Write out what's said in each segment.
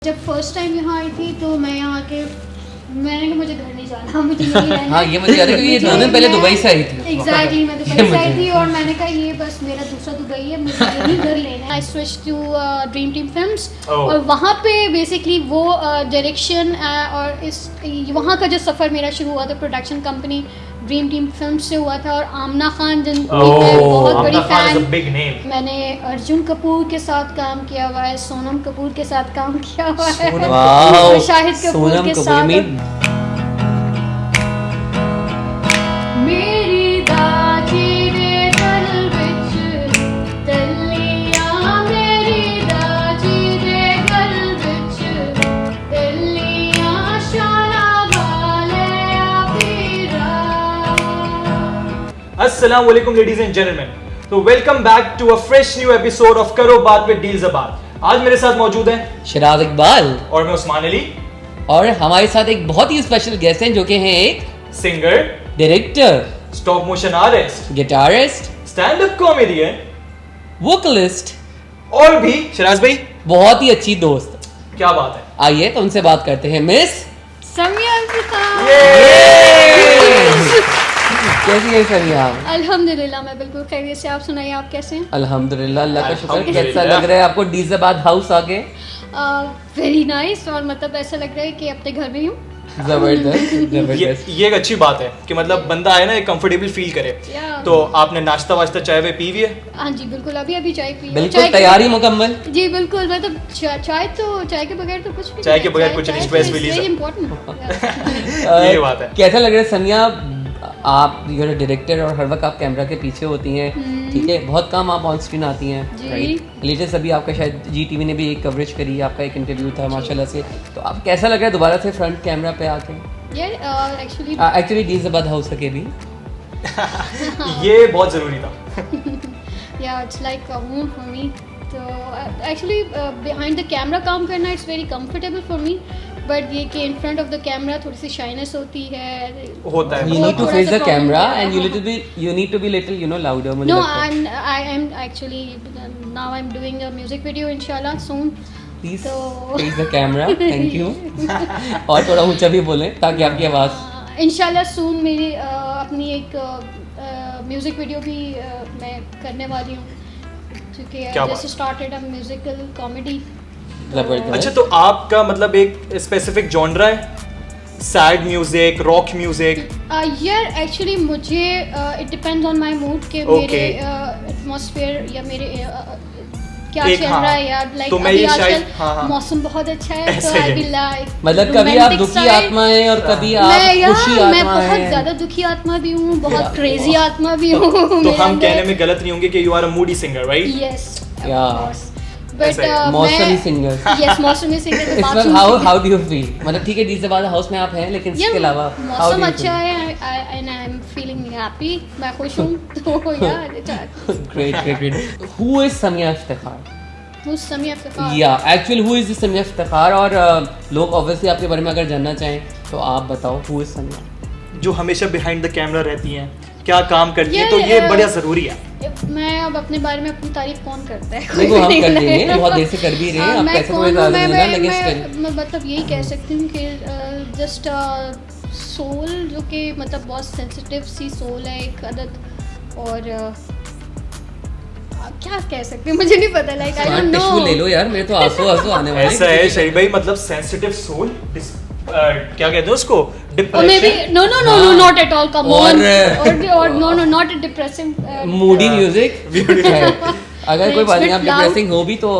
जब first time यहाँ आई थी तो मैं यहाँ के मैंने कहा मुझे घर नहीं जाना, मुझे यहीं रहना। हाँ, ये मुझे याद है क्योंकि ये 2 दिन पहले दुबई से आई थी। एग्जैक्टली, मैं दुबई से आई थी और मैंने कहा ये बस मेरा दूसरा दुबई है, मुझे यहीं घर लेना है। I switch to dream team films और वहाँ पे बेसिकली वो डायरेक्शन और इस वहाँ का जो सफ़र मेरा शुरू हुआ था production company dream team films से हुआ था। और आमना खान जिन बहुत बड़ी फैन, मैंने अर्जुन कपूर के साथ काम किया हुआ है, सोनम कपूर के साथ काम किया हुआ है, शाहिद कपूर के साथ। मेरी दाची दे गल विच तल्लियां, मेरी दाची दे गल विच तल्लियां, शाला वाले आफिरा। अस्सलाम वालेकुम लेडीज एंड जेंटलमैन, तो welcome back to a fresh new episode of करो बात विद डीलज़बात। आज मेरे साथ मौजूद हैं शिराज इकबाल और मैं उस्मान अली, और हमारे साथ एक बहुत ही स्पेशल गेस्ट हैं जो कि हैं एक singer, director, stop motion artist, guitarist, stand up comedian, vocalist और भी शराज भाई बहुत ही अच्छी दोस्त। क्या बात है। आइए तो उनसे बात करते हैं। Miss Samiya Africa. कैसी है समिया? अल्हम्दुलिल्लाह मैं बिल्कुल खैरियत से। आप सुनाइए, आप कैसे हैं? अल्हम्दुलिल्लाह, अल्लाह का शुक्र। अल्हम्दुलिल्लाह। कैसा लग रहा है आपको डीलज़बात हाउस आके? Very nice. और मतलब ऐसा लग रहा है कि अपने घर में ही हूँ। जबरदस्त जबरदस्त। ये एक अच्छी बात है कि मतलब बंदा आए ना एक कंफर्टेबल फील करे। तो आपने नाश्ता वाश्ता चाय वे पी हुई है? हाँ जी बिल्कुल, अभी अभी चाय पी। बिल्कुल तैयारी मुकम्मल। जी बिल्कुल, मतलब चाय के बगैर तो कुछ भी चाय के बगैर कुछ नहीं, स्ट्रेस रिलीज है। ये बात है। कैसा लग रहा है समिया? आप यू आर डायरेक्टर और हर वक्त आप कैमरा के पीछे होती हैं, ठीक है, बहुत कम आप ऑन स्क्रीन आती हैं, राइट? लेटेस्ट अभी आपका शायद जी टीवी ने भी एक कवरेज करी, आपका एक इंटरव्यू था माशाल्लाह से। तो आप कैसा लग रहा है दोबारा से फ्रंट कैमरा पे आके? एक्चुअली डीलज़बात हाउस के भी ये बहुत जरूरी था। या it's like a home for me. तो एक्चुअली बिहाइंड द कैमरा काम करना it's very comfortable for me, but ये कि in front of the camera थोड़ी सी शाइनेस होती है, होता है। You need to face the camera and you need to be little, you know, louder. मुझे No, लगता है। I am actually now I'm doing a music video inshallah soon. Please तो face the camera, thank you. और थोड़ा ऊंचा भी बोलें ताकि आपकी आवाज़। इंशाल्लाह सून मेरी अपनी एक म्यूज़िक वीडियो भी मैं करने वाली हूँ, क्योंकि जैसे स्टार्टेड अ म्यूजिकल कॉमेडी। जबरदस्त। अच्छा, तो आपका मतलब एक स्पेसिफिक जॉनरा है? Sad music, rock music? यार एक्चुअली मुझे it depends on my mood के मेरे एटमॉस्फेयर या मेरे क्या चल रहा है यार। लाइक अभी आजकल मौसम बहुत अच्छा है तो आई विल लाइक, मतलब कभी आप दुखी आत्मा हैं और कभी आप खुशी आत्मा हैं। मैं बहुत ज्यादा दुखी आत्मा भी हूँ, बहुत क्रेजी आत्मा भी हूँ। तो हम कहने में गलत नहीं होंगे कि you are a moody singer, right? Yes, Yeah. But मौसमी सिंगर। यस, मौसमी सिंगर। इस वक्त हाउ डू यू फील? मतलब ठीक है डीलज़बात हाउस में आप हैं, लेकिन इसके अलावा मौसम अच्छा है and I am feeling happy, मैं खुश हूँ। तो यार great. Who is Samiya Iftikhar? Samiya Iftikhar, या actually who is Samiya Iftikhar? और लोग ऑब्वियसली आपके बारे में अगर जानना चाहें तो आप बताओ, हु इज समिया? जो हमेशा बिहाइंड द कैमरा रहती हैं, क्या काम करती है, तो ये बड़ा जरूरी है। मैं अब अपने बारे में अपनी तारीफ कौन करता है? देखो हम कर देंगे, बहुत देर से कर भी रहे हैं, आप कैसे कोई ज़्यादा नहीं ना, लेकिन मैं मतलब यही कह सकती हूँ कि जस्ट सोल जो कि मतलब बहुत सेंसिटिव सी सोल है एक अदद। और क्या कह सकते हैं मुझे नहीं पता, like I don't know. Tissue ले लो यार, मेरे तो आंसू आने वाले। ऐसा है शरीफ भाई, मतलब सेंसिटिव सोल, क्या कहते हैं उसको, depression? No not at all, come on. और no not depressing, moody music. अगर कोई बात नहीं, आप डिप्रेसिंग हो भी तो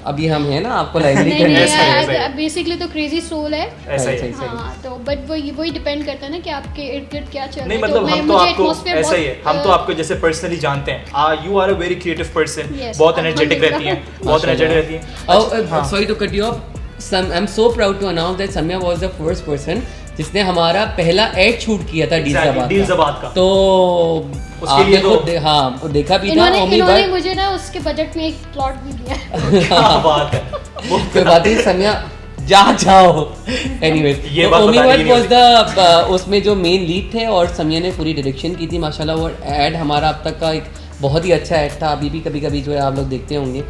अभी हम हैं ना, आपको लाइवली नहीं, बेसिकली तो क्रेजी सोल है। ऐसा ही। हाँ, तो बट वही डिपेंड करता है ना कि आपके इर्द गिर्द क्या चल रहा है। नहीं मतलब हम तो आपको ऐसा ही है, हम तो आपको जैसे पर्सनली जानते हैं। You are a very creative person, बहुत एनर्जेटिक रहती हैं, बहुत एनर्जेटिक रहती हैं। Sorry to cut you off, I am so proud to announce that Samiya was the first person जिसने हमारा पहला एड शूट किया था डीलज़बात का। तो उसके लिए तो हाँ देखा भी था। इन्होंने मुझे ना उसके बजट में एक प्लॉट भी दिया। क्या बात है। कोई बात नहीं समिया, जाओ। एनीवेज, ये बात वाज द उसमें जो मेन लीड थे और समिया ने पूरी डायरेक्शन की थी माशाल्लाह। वो एड हमारा अब तक का एक बहुत ही अच्छा एड था, अभी भी कभी कभी जो है आप लोग देखते होंगे।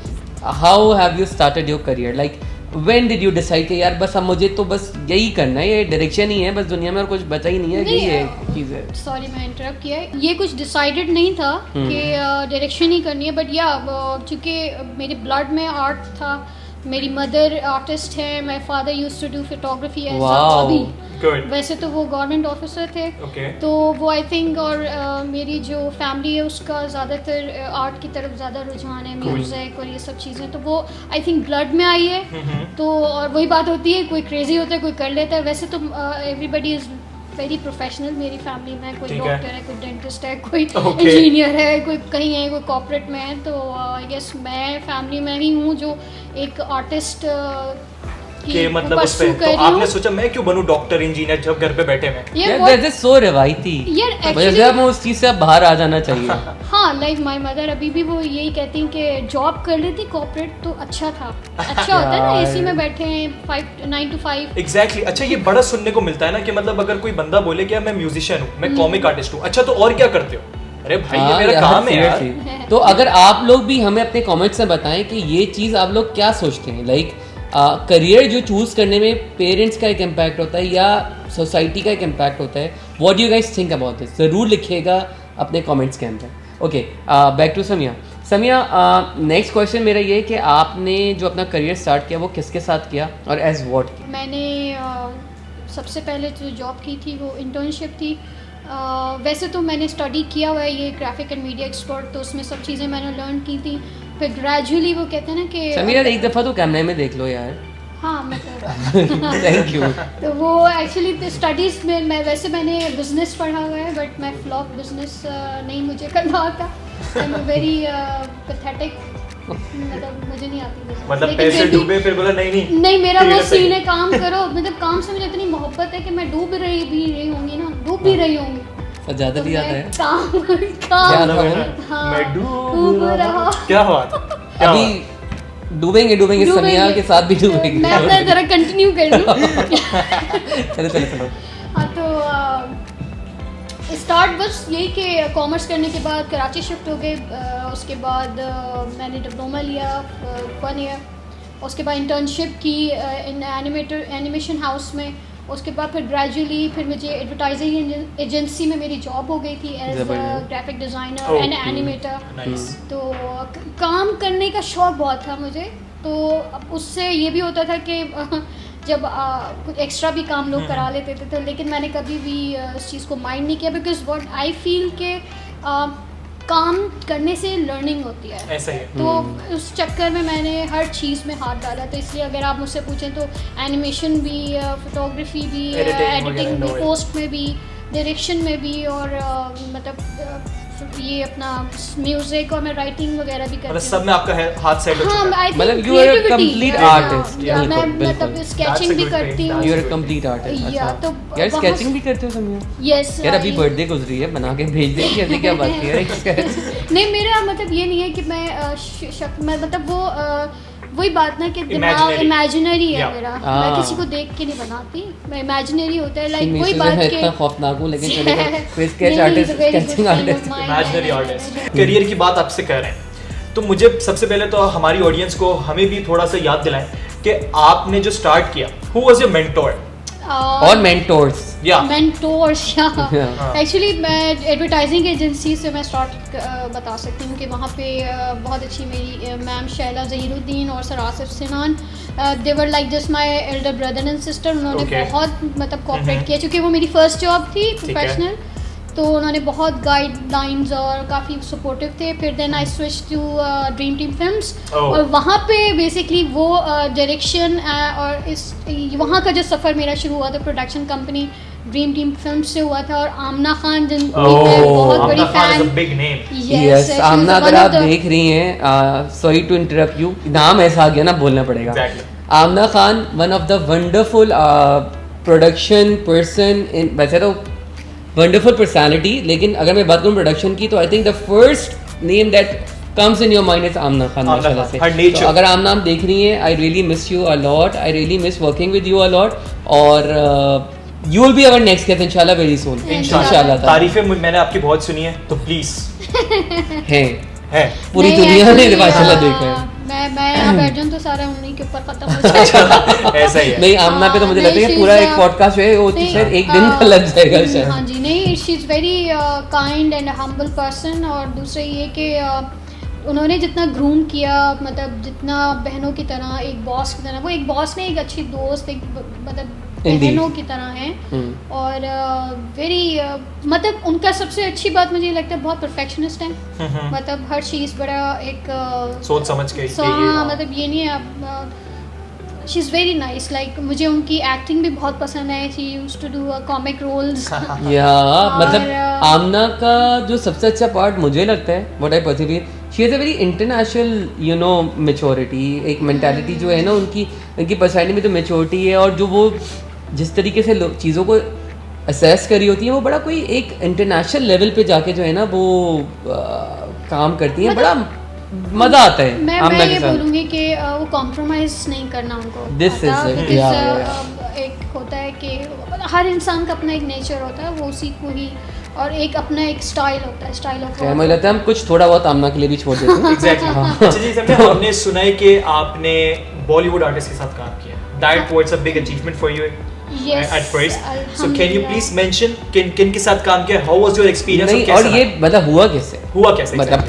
How have you started your career? Like when did you decide कि यार बस अब मुझे तो बस यही करना है, ये डायरेक्शन ही है बस, दुनिया में और कुछ बचा ही नहीं है, यही है चीज़ है। सॉरी मैं इंटरप्ट किया, ये कुछ डिसाइडेड नहीं था कि डायरेक्शन ही करनी है, बट या चूँकि मेरे ब्लड में आर्ट था, मेरी मदर आर्टिस्ट है, my father used to do photography as अभी, वैसे तो वो गवर्नमेंट ऑफिसर थे, तो वो आई थिंक, और मेरी जो फैमिली है उसका ज़्यादातर आर्ट की तरफ ज़्यादा रुझान है, म्यूज़िक और ये सब चीज़ें, तो वो आई थिंक ब्लड में आई है। तो और वही बात होती है, कोई क्रेजी होता है, कोई कर लेता है, वैसे तो एवरीबडी इज़ वेरी प्रोफेशनल मेरी फैमिली में, कोई डॉक्टर है, कोई डेंटिस्ट है, कोई इंजीनियर है, कोई कहीं है, कोई कॉर्पोरेट में है, तो आई गेस मैं फैमिली में ही हूँ जो एक आर्टिस्ट कि मतलब उस पे तो आपने सोचा मैं क्यों बनूं डॉक्टर इंजीनियर जब घर पे बैठे मैं, यार दैट इज सो रिवायती यार, मुझे उस चीज से बाहर आ जाना चाहिए। हाँ, लाइक माय मदर अभी भी वो यही कहती हैं कि जॉब कर लेती कॉर्पोरेट तो अच्छा था, अच्छा होता है ना, एसी में बैठे हैं 9 to 5। एग्जैक्टली। अच्छा ये बड़ा सुनने को मिलता है ना कि मतलब अगर कोई बंदा बोले कि मैं म्यूजिशियन हूँ, मैं कॉमिक आर्टिस्ट हूँ, अच्छा तो और क्या करते हो? अरे भाई ये मेरा काम है यार। तो अगर आप लोग भी हमें अपने कमेंट्स में बताएं कि ये चीज़ आप लोग क्या सोचते हैं, लाइक करियर जो चूज करने में पेरेंट्स का एक इम्पैक्ट होता है या सोसाइटी का एक इम्पैक्ट होता है, what do you guys think about this? ज़रूर लिखिएगा अपने कमेंट्स के अंदर। Okay, back to Samiya. Samiya, next question मेरा ये है कि आपने जो अपना करियर स्टार्ट किया वो किसके साथ किया और एज व्हाट? मैंने सबसे पहले जो जॉब की थी वो इंटर्नशिप थी। वैसे तो मैंने स्टडी किया हुआ है ये ग्राफिक एंड मीडिया एक्सपर्ट, तो उसमें सब चीज़ें मैंने लर्न की थी। फिर ग्रेजुअली वो कहते हैं ना कि समीरा एक दफ़ा तो कैमरे में देख लो यार। हाँ मतलब थैंक यू। तो वो एक्चुअली स्टडीज़ में मैंने बिजनेस पढ़ा हुआ है, बट मैं फ्लॉप बिजनेस नहीं मुझे करना आता, आई एम वेरी पैथेटिक, मतलब मुझे नहीं आती, मतलब पैसे डूबे फिर बोला नहीं मेरा वो सीन है, काम करो, मतलब काम से मुझे इतनी मोहब्बत है कि मैं डूब भी रही होंगी ना, डूब भी रही होंगी, ज़्यादा नहीं आता है काम हाँ, मैं डूब रहा। क्या बात, अभी डूबेंगे समिया के साथ भी डूबेंगे। मैं अपना जरा कंटिन्यू कर लूं। चलो। हाँ, तो स्टार्ट बस यही कि कॉमर्स करने के बाद कराची शिफ्ट हो गए, उसके बाद मैंने डिप्लोमा लिया 1 ईयर, उसके बाद इंटर्नशिप की इन एनिमेशन हाउस में, उसके बाद फिर ग्रेजुअली फिर मुझे एडवर्टाइजिंग एजेंसी में मेरी जॉब हो गई थी as graphic designer and animator. तो काम करने का शौक बहुत था मुझे, तो उससे ये भी होता था कि जब कुछ एक्स्ट्रा भी काम लोग करा लेते थे, तो लेकिन मैंने कभी भी इस चीज़ को माइंड नहीं किया, बिकॉज व्हाट आई फील के काम करने से लर्निंग होती है, ऐसा ही है। तो उस चक्कर में मैंने हर चीज़ में हाथ डाला, तो इसलिए अगर आप मुझसे पूछें तो एनिमेशन भी, फोटोग्राफी भी, एडिटिंग भी, पोस्ट में भी, डायरेक्शन में भी, और मतलब ये अपना म्यूजिक और मैं राइटिंग वगैरह भी करती हूँ। सब में आपका हाथ सेट हो चुका है। मतलब you are a complete artist. मैं मतलब स्केचिंग भी करती हूँ। You are a complete artist. या तो यार स्केचिंग भी करते हो समिया? यस यार अभी बर्थडे गुजरी है, बना के भेज देंगे, ऐसे क्या बात है यार। नहीं, मेरा मतलब ये नहीं है कि मैं मतलब वो वही बात ना कि दिमाग इमेजिनरी है मेरा, मैं किसी को देख के नहीं बनाती, मैं इमेजिनरी होता है, लाइक वही बात के इतना खौफनाक हूं, लेकिन चलेगा, कोई sketch artist, sketching artist, imaginary artist. Career की बात आपसे कर रहे हैं, तो मुझे सबसे पहले तो हमारी ऑडियंस को हमें भी थोड़ा सा याद दिलाएं कि आपने जो स्टार्ट किया, हु वाज योर मेंटोर और मेंटोर्स? एक्चुअली मैं एडवर्टाइजिंग एजेंसी से मैं स्टार्ट बता सकती हूँ कि वहाँ पे बहुत अच्छी मेरी मैम शैला ज़हीरुद्दीन और sir Asif Sinan, they were like just my elder brother and sister. उन्होंने बहुत मतलब कोऑपरेट किया, क्योंकि वो मेरी फर्स्ट जॉब थी प्रोफेशनल, तो उन्होंने बहुत गाइडलाइंस और काफ़ी सपोर्टिव थे। फिर then I switch to dream team films, और वहाँ पे बेसिकली वो डायरेक्शन और इस वहाँ का जो सफ़र मेरा शुरू हुआ था production company dream team films से हुआ था। और आमना खान जिन बहुत बड़ी फैन, यस आमना, अगर आप देख रही हैं, सॉरी टू इंटरप्ट यू, नाम ऐसा आ गया ना बोलना पड़ेगा। Aamna Khan one of the wonderful production person in, वैसे तो वंडरफुल पर्सनालिटी, लेकिन अगर मैं बात करूँ प्रोडक्शन की तो I think the first name that comes in your mind is Aamna Khan माशाल्लाह से। तो अगर आमना आप देख रही हैं, I really miss you a lot, I really miss working with you a lot, और you will be our next guest इंशाल्लाह वेरी सून इंशाल्लाह। तारीफें मैंने आपकी बहुत सुनी है, तो प्लीज है पूरी दुनिया ने माशाल्लाह देखा है। मैं यहाँ बैठ जाऊँ तो सारा उन्हीं के ऊपर खत्म हो जाएगा। ऐसा ही है। नहीं, आमना पे तो मुझे लगता है कि पूरा एक पॉडकास्ट है वो तो शायद एक दिन का लग जाएगा शायद। हाँ जी, नहीं, she is very kind and humble person. और दूसरा ये कि उन्होंने जितना ग्रूम किया, मतलब जितना बहनों की तरह, एक बॉस की तरह, वो एक बॉस ने एक अच्छी दोस्त, एक मतलब बहनों की तरह हैं। और वेरी मतलब उनका सबसे अच्छी बात मुझे लगता है बहुत परफेक्शनिस्ट है। मतलब हर चीज़ बड़ा एक सोच समझ के हाँ, मतलब ये नहीं है अब she is very nice. Like मुझे उनकी एक्टिंग भी बहुत पसंद है। She used to do comic roles. या मतलब आमना का जो सबसे अच्छा पार्ट मुझे लगता है, what I perceive, she has a very international you know maturity, एक मेंटालिटी जो है ना उनकी पर्सनैलिटी में तो मैच्योरिटी है। और जो वो जिस तरीके से चीज़ों को असेस करी होती है, वो बड़ा कोई एक इंटरनेशनल लेवल पे जाके जो है ना वो काम करती है, बड़ा मजा आता है। मैं ये बोलूँगी कि वो कॉम्प्रोमाइज नहीं करना उनको। This is it, yeah. एक होता है कि हर इंसान का अपना एक नेचर होता है, वो उसी को ही, और एक अपना एक स्टाइल होता है, स्टाइल ऑफ वर्क। मुझे लगता है हम कुछ थोड़ा बहुत आमना के लिए भी छोड़ देते हैं। एग्जैक्टली। अच्छा जी, हमने सुना है कि आपने बॉलीवुड आर्टिस्ट के साथ काम किया। That was a big achievement for you at first. So can you please mention किन के साथ काम किया? How was your experience? नहीं, और ये मतलब हुआ कैसे मतलब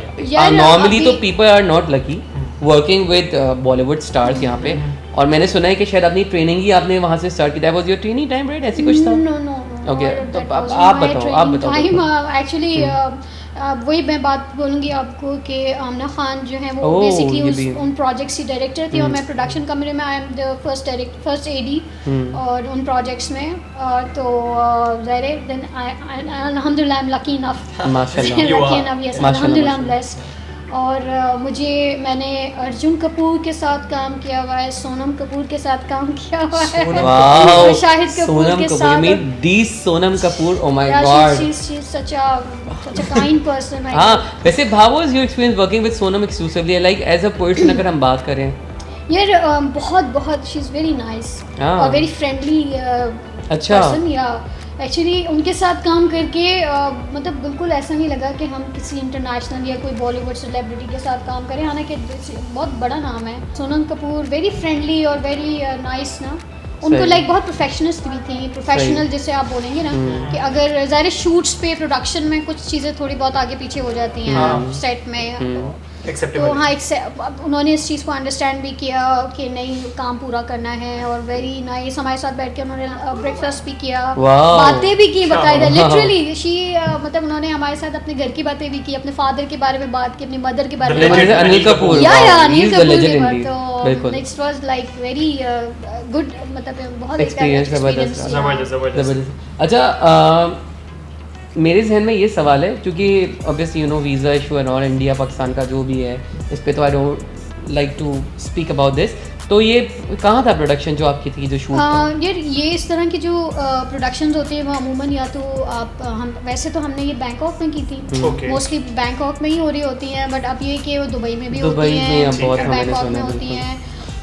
नॉर्मली तो people are not lucky working with Bollywood stars यहाँ पे। और मैंने सुना है कि शायद अपनी ट्रेनिंग ही आपने वहाँ से स्टार्ट की। That was your training time, right? ऐसी कुछ था? नो। ओके, तो आप बताओ। एक्चुअली वही मैं बात बोलूँगी आपको कि आमना खान जो है वो बेसिकली उन प्रोजेक्ट्स की डायरेक्टर थी, और मैं प्रोडक्शन कंपनी में I am the first AD और उन प्रोजेक्ट्स में। तो अल्हम्दुलिल्लाह आई एम लकी इनफ, अल्हम्दुलिल्लाह आई एम ब्लेस्ड। और मैंने अर्जुन कपूर के साथ काम किया हुआ है, सोनम कपूर के साथ काम किया हुआ है, शाहिद कपूर के साथ। Sonam Kapoor, oh my god, she's such a kind person. हाँ, वैसे how was your experience working with Sonam exclusively, like as a person अगर हम बात करें? यार बहुत she is very nice और very friendly person। या एक्चुअली उनके साथ काम करके मतलब बिल्कुल ऐसा नहीं लगा कि हम किसी इंटरनेशनल या कोई बॉलीवुड सेलिब्रिटी के साथ काम करें, हालांकि बहुत बड़ा नाम है। सोनम कपूर वेरी फ्रेंडली और वेरी नाइस ना। उनको लाइक बहुत प्रोफेशनलिस्ट भी थी, प्रोफेशनल जैसे आप बोलेंगे ना कि अगर ज़ाहिर शूट्स पे प्रोडक्शन में कुछ चीज़ें थोड़ी बहुत आगे पीछे हो जाती हैं सेट में, तो हाँ उन्होंने इस चीज़ को अंडरस्टैंड भी किया कि नहीं काम पूरा करना है। और वेरी नाइस, हमारे साथ बैठ के उन्होंने ब्रेकफास्ट भी किया, बातें भी की बाकायदा, लिटरली मतलब उन्होंने हमारे साथ अपने घर की बातें भी की, अपने फादर के बारे में बात की, अपनी मदर के बारे में बात की। अनिल कपूर, अनिल कपूर, तो it was like very good, मतलब बहुत एक्सपीरियंस जबरदस्त। अच्छा, मेरे जहन में ये सवाल है, क्योंकि obviously you know visa issue and और इंडिया पाकिस्तान का जो भी है इस पे, तो I don't like to speak about this. तो ये कहाँ था प्रोडक्शन जो आपकी थी, जो शूट था? ये इस तरह की जो प्रोडक्शंस होती है वो अमूमन या तो हम वैसे तो हमने ये बैंकॉक में की थी, मोस्टली बैंकॉक में ही हो रही होती हैं, बट अब ये कि वो दुबई में भी होती हैं, बैंकॉक में होती हैं,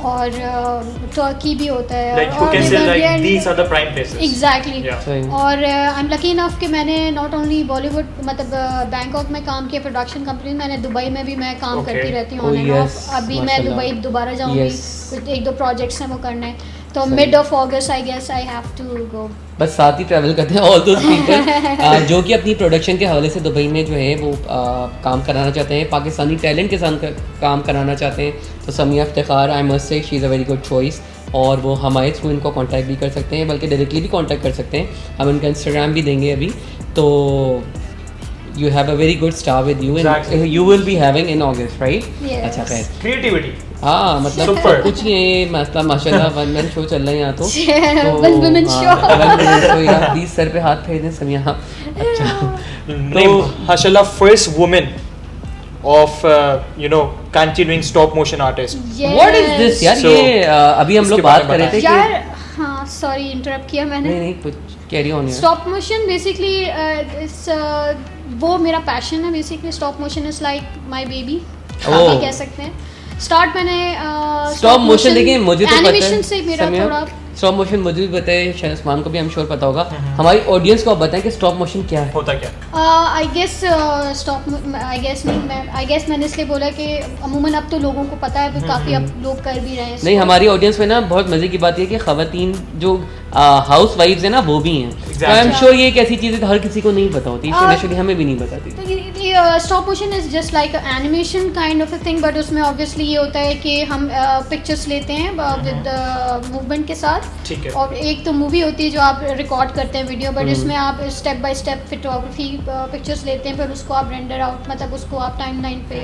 और टर्की भी होता है। Like you can say like these are the prime places. Exactly. और आई एम लकी इनफ कि मैंने नॉट ओनली बॉलीवुड मतलब बैंकॉक में काम किया प्रोडक्शन कंपनी, मैंने दुबई में भी मैं काम करती रहती हूँ ऑन एंड ऑफ। अभी मैं दुबई दोबारा जाऊँगी, कुछ 1-2 प्रोजेक्ट्स हैं वो करने, तो mid of August I guess I have to go. बस साथ ही ट्रैवल करते हैं ऑल दोस पीपल जो कि अपनी प्रोडक्शन के हवाले से दुबई में जो है वो काम कराना चाहते हैं, पाकिस्तानी टैलेंट के साथ काम कराना चाहते हैं। तो Samiya Iftikhar, I must say she is a very good choice, और वो हमारे थ्रू इनको कांटेक्ट भी कर सकते हैं, बल्कि डायरेक्टली भी कांटेक्ट कर सकते हैं। हम इनका इंस्टाग्राम भी देंगे अभी, तो you have a very good star with you and you will be having in August, right? Yes. अच्छा खैर, creativity, हाँ मतलब कुछ नहीं है, मतलब माशाल्लाह वन मैन शो चल रहा है यहाँ तो वन वुमेन शो, यार प्लीज सर पे हाथ फेर दें समिया। अच्छा, नहीं माशाल्लाह first women of you know continuing stop motion artist. What is this यार? So, ये अभी हम लोग बात कर रहे थे यार, हाँ सॉरी इंटरप्ट किया मैंने। नहीं कुछ कैरी ऑन है। स्टॉप मोशन बेसिकली वो मेरा पैशन है, basically stop motion is like my baby, कह सकते हैं। स्टार्ट मैंने स्टॉप मोशन देखिए, मुझे तो एनिमेशन से मेरा थोड़ा स्टॉप मोशन मुझे भी बताए, शायद उस्मान को भी हम श्योर पता होगा, हमारी ऑडियंस को आप बताएं कि स्टॉप मोशन क्या है। होता क्या? आई गेस मैंने इसलिए बोला कि अमूमन अब तो लोगों को पता है, तो काफ़ी अब लोग कर भी रहे हैं। नहीं, हमारी ऑडियंस में ना बहुत मजे की बात ये कि खवातीन जो हाउस वाइफ्स है ना वो भी हैं। आई एम श्योर ये एक ऐसी चीज़ है हर किसी को नहीं पता होती, इनिशियली हमें भी नहीं बताती। तो stop motion is just like animation kind of a thing, but उसमें ऑब्वियसली ये होता है कि हम पिक्चर्स लेते हैं विद मूवमेंट के साथ, ठीक है। और एक तो मूवी होती है जो आप रिकॉर्ड करते हैं वीडियो, बट इसमें आप step by step photography pictures लेते हैं, फिर उसको आप रेंडर आउट, मतलब उसको आप टाइमलाइन पे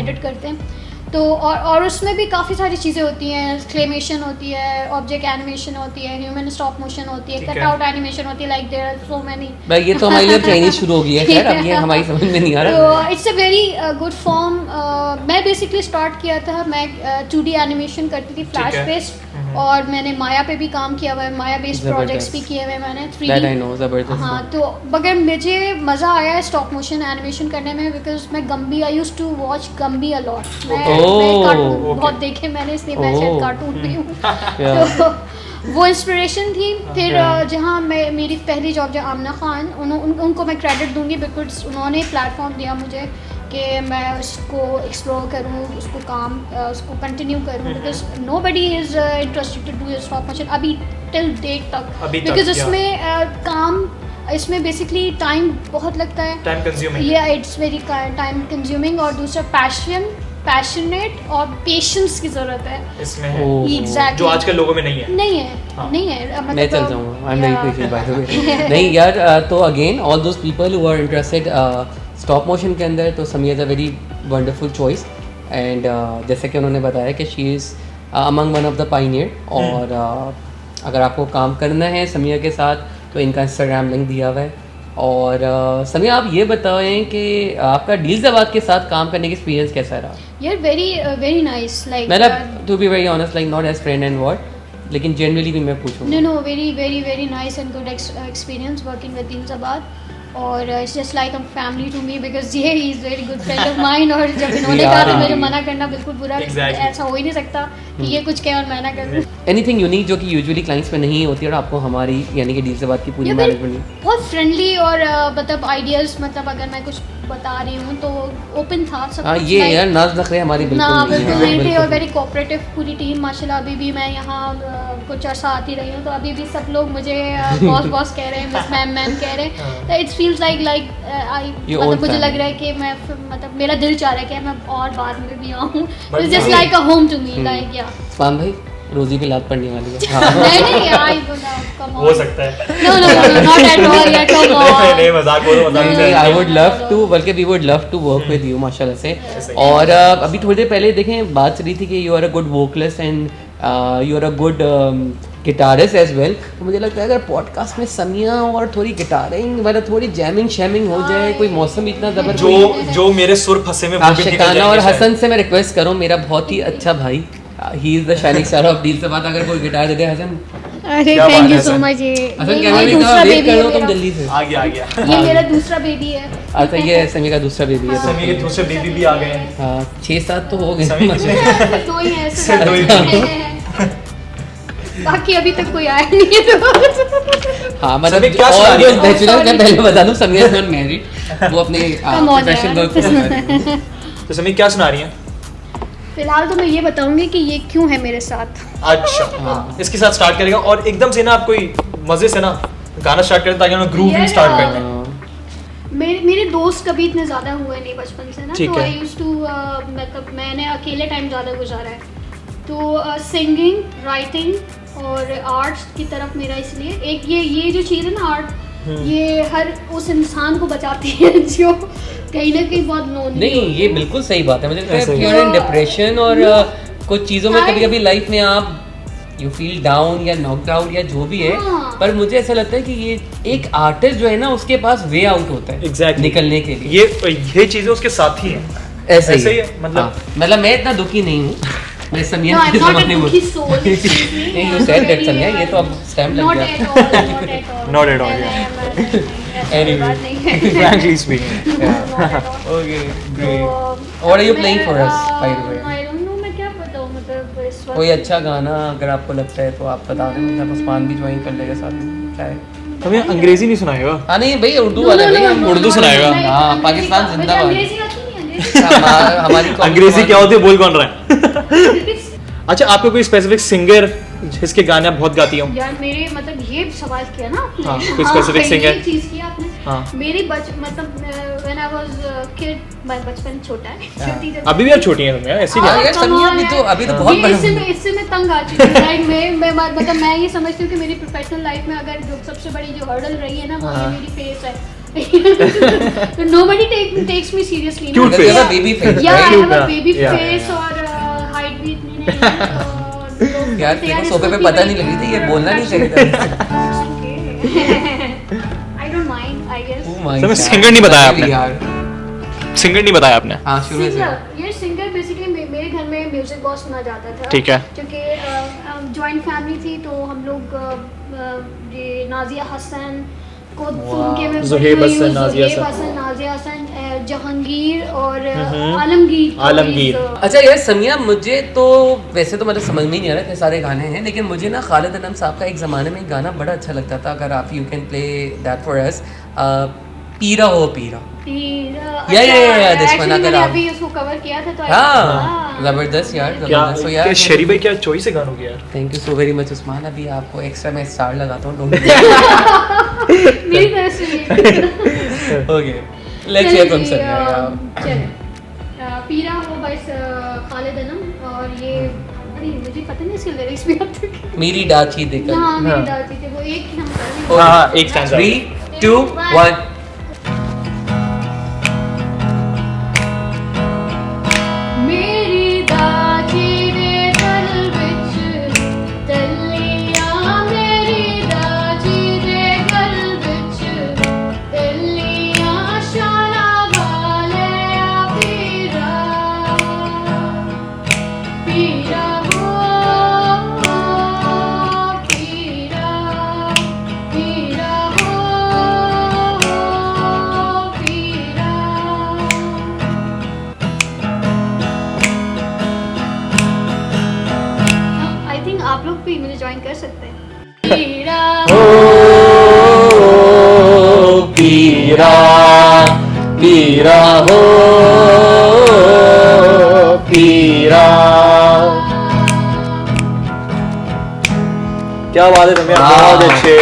एडिट करते हैं। तो और उसमें भी काफ़ी सारी चीज़ें होती हैं, एक्सक्लेमेशन होती है, ऑब्जेक्ट एनिमेशन होती है, ह्यूमन स्टॉप मोशन होती है, कट आउट एनिमेशन होती है, like there are so many. भाई ये तो हमारे लिए चाइनीज शुरू हो गई है, खैर अब ये हमारी समझ में नहीं आ रहा। तो it's a very good form. मैं बेसिकली स्टार्ट किया था, मैं 2D एनिमेशन करती थी फ्लैश बेस्ड, और मैंने माया पे भी काम किया हुआ है, माया बेस्ड प्रोजेक्ट्स भी किए हुए हैं मैंने 3D। That I know, जबरदस्त। हाँ, तो मगर मुझे मज़ा आया है स्टॉप मोशन एनिमेशन करने में, बिकॉज मैं Gumby, I used to watch Gumby a lot. मैं कार्टून बहुत देखे मैंने, इसलिए मैं शायद कार्टून भी हूँ। तो वो इंस्पिरेशन थी। फिर जहाँ मैं मेरी पहली जॉब जो आमना खान, उनको मैं क्रेडिट दूंगी, बिकॉज उन्होंने प्लेटफॉर्म दिया मुझे कि मैं उसको एक्सप्लोर करूँ, उसको उसको कंटिन्यू करूँ, because nobody is interested to do stop motion अभी टिल डेट तक, बिकॉज इसमें बेसिकली टाइम बहुत लगता है, टाइम कंज्यूमिंग। या इट्स वेरी टाइम कंज्यूमिंग, और दूसरा पैशनेट और पेशेंस की ज़रूरत है इसमें, एग्जैक्टली, जो आजकल लोगों में नहीं है। नहीं है, नहीं है। मतलब मैं चल जाऊंगा, I am very patient by the way. नहीं यार, तो again all those people who are interested stop motion के अंदर, तो Samiya is a very wonderful choice, and जैसे कि उन्होंने बताया कि she is among one of the pioneer, और अगर आपको काम करना है समिया के साथ तो इनका इंस्टाग्राम लिंक दिया हुआ है। और समिया आप ये बताएं कि आपका डील्ज़ाबाद के साथ काम करने का एक्सपीरियंस कैसा रहा? यार वेरी नाइस, लाइक मतलब to be very honest, like not as friend and what, लेकिन जनरली भी मैं पूछूंगा। No, very nice and good experience working with Dealzabad, और it's just like a family to me, because ये ही is very good friend of mine, और जब इन्होंने कहा तो मुझे मना करना बिल्कुल बुरा, ऐसा हो ही नहीं सकता कि ये कुछ कहे और मैं ना करूँ। एनीथिंग यूनिक जो कि यूजुअली क्लाइंट्स में नहीं होती, और आपको हमारी यानी कि डील्ज़ाबाद की पूरी मैनेजमेंट बहुत फ्रेंडली, और मतलब आइडियाज़, मतलब अगर मैं कुछ बता रही हूँ तो ओपन था सब। हाँ, ये यार नाज नखरे हमारी बिल्कुल नहीं थे, और वेरी कोऑपरेटिव पूरी टीम माशाल्लाह। अभी भी मैं यहाँ कुछ अर्सा आती रही हूँ, तो अभी भी सब लोग मुझे बॉस कह रहे हैं, मिस मैम कह रहे हैं, तो इट्स फील्स लाइक मतलब मुझे लग रहा है कि मैं, मतलब मेरा दिल चाह रहा है कि मैं और बाद में भी आऊँ, it's just like a home to me, like yeah. Usman भाई, रोजी की लात पड़ने वाली है। नहीं आई कम हो सकता है। नो नॉट एट ऑल, या कम ऑन। नहीं, मजाक हो रहा है। नहीं, आई वुड लव टू, बल्कि we would love to work with you माशाल्लाह से। और अभी थोड़ी देर पहले देखें बात चली थी कि you are a good vocalist and you are a good guitarist as well, तो मुझे लगता है अगर पॉडकास्ट में समिया और थोड़ी गिटारिंग मतलब थोड़ी जैमिंग शैमिंग हो जाए, कोई मौसम इतना जबरदस्त जो मेरे सुर फंसे में आशिकाना, और हसन से मैं रिक्वेस्ट करूँ, मेरा बहुत ही अच्छा भाई, he is the shining star of Dealzabad, अगर कोई गिटार दे दे हसन। अरे thank you so much. Hasan कहना भी तो वेट कर लो तुम जल्दी से। आ गया ये मेरा दूसरा बेबी है। अच्छा, ये समी का दूसरा बेबी है। समी के दूसरे बेबी भी आ गए हैं। हाँ, 6-7 तो हो गए। दो ही हैं ऐसे, बाकी अभी तक कोई आया नहीं है। तो हाँ, मतलब क्या और जो बैचलर, मैं पहले बता दूं, समी इज नॉट मैरिड, वो अपने प्रोफेशनल वर्क कर रहा है। तो समी क्या सुना रही हैं? फिलहाल तो मैं ये बताऊंगी कि ये क्यों है मेरे साथ। अच्छा, इसके साथ स्टार्ट करेगा, और एकदम से ना आप कोई मजे से ना गाना स्टार्ट करें ताकि हम ग्रूव भी स्टार्ट कर दें। मेरे दोस्त कभी इतने ज़्यादा हुए नहीं बचपन से ना, ठीक तो है। आई यूज्ड टू, मतलब मैंने अकेले टाइम ज़्यादा गुजारा है, तो सिंगिंग, राइटिंग और आर्ट्स की तरफ मेरा, इसलिए एक ये जो चीज़ है ना आर्ट, ये हर उस इंसान को बचाती है जो कहीं ना कहीं बहुत लोनली। नहीं, ये बिल्कुल सही बात है। मुझे लगता है यू आर इन डिप्रेशन, और कुछ चीज़ों में कभी-कभी लाइफ में आप यू फील डाउन या नॉक्ड आउट या जो भी है, पर मुझे ऐसा लगता है कि ये एक आर्टिस्ट जो है ना, उसके पास वे आउट होता है Exactly. निकलने के लिए। ये चीजें उसके साथ ही हैं। ऐसे ही है, मतलब हाँ, मतलब मैं इतना दुखी नहीं हूँ। मैं समिया No, के I'm not a ज़माने में दुखी soul, excuse me. नहीं, you I'm said that, very, Samiya, ये तो अब स्टैम्प लग not गया। at all, not at all. Not at all, ऐसा Anyway. बात नहीं है। frankly speaking. Not at all. Okay, तो, great. What are you playing for us, by the way? I don't know, मैं क्या बताऊँ, मतलब इस कोई अच्छा गाना अगर आपको लगता है तो आप बता दें, मतलब उस्मान भी ज्वाइन कर लेगा साथ में, क्या है? हमें अंग्रेजी नहीं सुनाएगा? हाँ नहीं भाई, उर्दू वाला भाई, हम उर्दू सुनाएगा। हाँ, पाकिस्तान जिंदाबाद। अंग्रेजी आती नहीं, हमारी अंग्रेजी क्या होती है, बोल कौन रहा है? अच्छा, आपको कोई स्पेसिफिक सिंगर जिसके गाने आप बहुत गाती हो? यार मेरे मतलब ये सवाल किया ना आपने। हाँ, कोई specific singer? ये चीज किया आपने। हाँ। मेरी मतलब व्हेन आई वाज किड, मैं बचपन छोटा है, छोटी जब अभी भी आप छोटी हैं तुम यार, ऐसी हाँ, क्या? यार, समिया भी तो अभी तो बहुत बड़ा इससे मैं तंग आ चुकी हूँ। लाइक मैं मतलब मैं ये समझती हूँ कि मेरी प्रोफेशनल लाइफ में अगर जो सबसे बड़ी जो हर्डल रही है ना, वो ये मेरी फेस है। Nobody takes me seriously. Cute Because you face. have a baby face, Yeah, I right? have a baby Yeah. face और हाइट भी इतनी नहीं है। और यार तेरे को सोफे पे पता नहीं लगी थी, ये बोलना नहीं चाहिए था। I don't mind, I guess. Oh my sir, मैं God. singer नहीं बताया आपने। यार सिंगर नहीं बताया आपने? हाँ, शुरू से सिंगर, ये सिंगर बेसिकली मेरे घर में म्यूजिक बॉक्स सुना जाता था। ठीक है। क्योंकि जॉइंट फैमिली थी तो हम लोग ये नाजिया हसन को सुन के मैं ज़ुहैब बड़ी हुई हूँ, हसन, नाज़िया ज़ुहैब हसन। हसन, नाज़िया हसन, जहांगीर और आलमगीर। आलमगीर। अच्छा यार समिया, मुझे तो वैसे तो मतलब समझ में ही नहीं आ रहा इतने सारे गाने हैं, लेकिन मुझे ना खालिद अनम साहब का एक ज़माने में एक गाना बड़ा अच्छा लगता था, अगर आप you can play that for us, पीरा हो पीरा। this one, अगर आप अभी उसको कवर किया था तो हाँ, जबरदस्त यार, क्या जबरदस्त। So यार क्या शरी भाई, क्या चॉइस है गानों की यार। Thank you so very much Usman, अभी आपको एक्स्ट्रा मैं स्टार लगाता हूँ। मेरी तरफ से okay, let's hear from Samiya. पीरा हो बाय खालिद अनम। और ये अरे मुझे पता नहीं इसके लिरिक्स भी आते हैं। मेरी डाची देखकर। हाँ, मेरी हाँ। डालती थी वो, एक ही हम कर रहे हैं। हाँ, एक स्टैंजा। 3, 2, 1। मेरी दाची दे गल विच तलियां, मेरी दाची दे गल विच तलियां, शाला वाले आ पीरा, पीरा हो पीरा, पीरा हो पीरा। आई थिंक आप लोग भी मुझे ज्वाइन कर सकते हैं। पीरा पीरा पीरा हो पीरा। क्या बात है रम्या, बहुत अच्छे,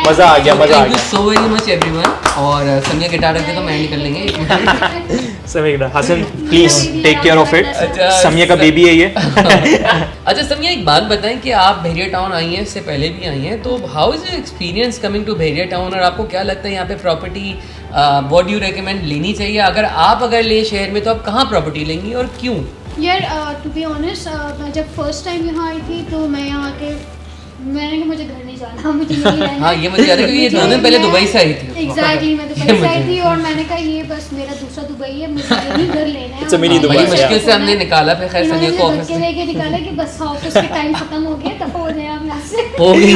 मजा आ गया, मजा आ थैंक यू गया। सो वेरी मच एवरीवन। और समिया गिटार रख दे तो मैं निकल लेंगे 1 minute. Samira Hasan, please take care of it. अच्छा, समिया का बेबी है ये। अच्छा समिया, एक बात बताएं कि आप बहरिया टाउन आई हैं, इससे पहले भी आई हैं, तो how is your experience coming to Bahria Town, और आपको क्या लगता है यहाँ पे property what do you recommend लेनी चाहिए? अगर ले शहर में तो आप कहाँ प्रॉपर्टी लेंगी और क्यों? यार टू बी ऑनेस्ट, मैं जब फर्स्ट टाइम यहाँ आई थी तो मैं यहाँ के मैंने कहा मुझे घर नहीं जाना, मुझे नहीं रहना। हाँ, ये मुझे याद है क्योंकि ये 2 दिन पहले दुबई से आई थी। एग्जैक्टली, मैं दुबई से आई थी और मैंने कहा ये बस मेरा दूसरा दुबई है, मुझे यही घर लेना है। It's a mini और Dubai, मुझे yeah. मुश्किल से हमने निकाला, फिर खैर इन्होंने सनिया को मुझे ऑफिस धक्के लेके निकाला कि बस हाँ, ऑफिस के टाइम खत्म हो गया, तब हो जाए हम यहाँ से। हो गई,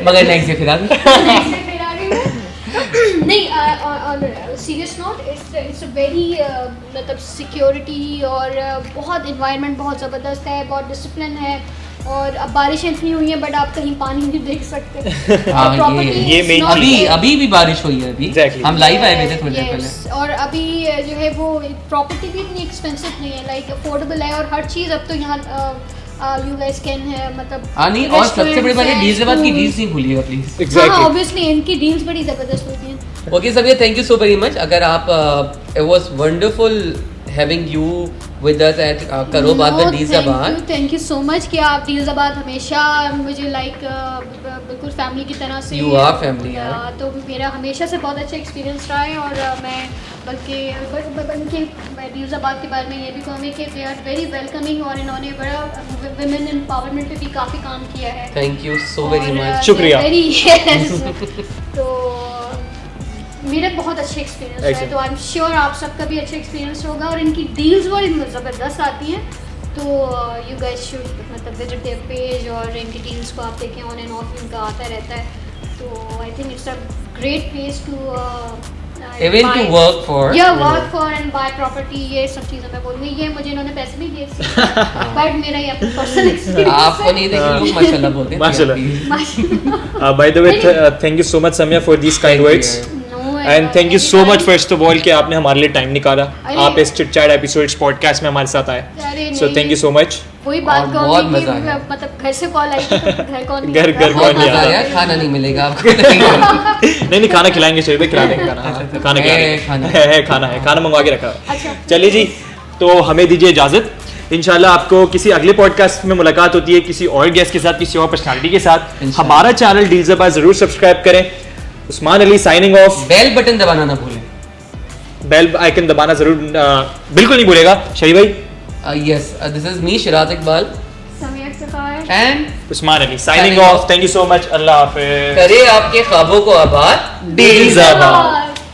मगर नेक्स्ट डे फिर आ गई। नहीं, serious note, it's a very मतलब सिक्योरिटी और बहुत इन्वायरमेंट बहुत ज़बरदस्त है, बहुत डिसिप्लिन है। और अब बारिश इतनी हुई है बट आप कहीं पानी नहीं देख सकते। हाँ, Property ये is main not cheese there. अभी भी बारिश हुई है अभी। Exactly. हम लाइव आए हुए थे थोड़ी देर Yes, पहले। और अभी जो है वो प्रॉपर्टी भी इतनी एक्सपेंसिव नहीं है, लाइक अफोर्डेबल है और हर चीज़ अब तो यहाँ यू गाइस कैन है, मतलब हाँ नहीं, और सबसे बड़ी बात है डीजल की डील्स नहीं भूलिएगा प्लीज। Exactly. ऑब्वियसली इनकी डील्स बड़ी ज़बरदस्त होती हैं। Okay Sabiya, thank you so very much. अगर आप it was wonderful having you with us at करोबाद the Dealzabad. Thank you so much कि आप डीज़ाबाद हमेशा मुझे लाइक बिल्कुल फैमिली की तरह से। You are family, यार। तो मेरा हमेशा से बहुत अच्छा एक्सपीरियंस रहा है और मैं बल्कि डीज़ाबाद के बारे में ये भी कहूँगी कि दे आर वेरी वेलकमिंग और इन्होंने बड़ा वुमेन एम्पावरमेंट पे भी काफ़ी काम किया है। Thank you so very much. शुक्रिया। तो मेरा बहुत अच्छे एक्सपीरियंस है, तो आई एम श्योर आप सबका भी अच्छा एक्सपीरियंस होगा और इनकी डील्स बड़ी ज़बरदस्त आती हैं, तो यू गाइस शुड मतलब विजिट देयर पेज और इनकी डील्स को आप देखें, ऑन एंड ऑफ इनका आता रहता है। तो I think it's a great place to Even to work for. work for and buy property, ये सब चीज़ें मैं बोलूँगी। ये मुझे इन्होंने पैसे नहीं दिए, बट मेरा ये अपना पर्सनल एक्सपीरियंस है। आपको नहीं देखिए लोग माशाल्लाह बोलते हैं। माशाल्लाह। By the way, thank you so much Samya for these kind words. And thank you so much first of all कि आपने हमारे लिए टाइम निकाला, आप इस चिट चैट एपिसोड्स पॉडकास्ट में हमारे साथ आए, so thank you so much. वही बात बहुत मजा आया, मतलब घर से कॉल आई थी, घर कौन नहीं घर कौन नहीं आता, खाना नहीं मिलेगा आपको। नहीं खाना खिलाएंगे, शरीफ भाई खिला देंगे खाना है, खाना मंगवा के रखा है। चलिए जी, तो हमें दीजिए इजाजत। इंशाल्लाह आपको किसी अगले पॉडकास्ट में मुलाकात होती है किसी और गेस्ट के साथ, किसी और पर्सनालिटी के साथ। हमारा चैनल डील ज़बान जरूर सब्सक्राइब करें। Usman Ali signing off. Bell button दबाना ना भूलें, बेल आइकन दबाना जरूर बिल्कुल नहीं भूलेगा। शरीफ भाई। Yes, this is me Shiraz Iqbal and Usman Ali signing off. Thank you so much. अल्लाह हाफिज़। करे आपके ख्वाबों को आबाद डील ज़बान।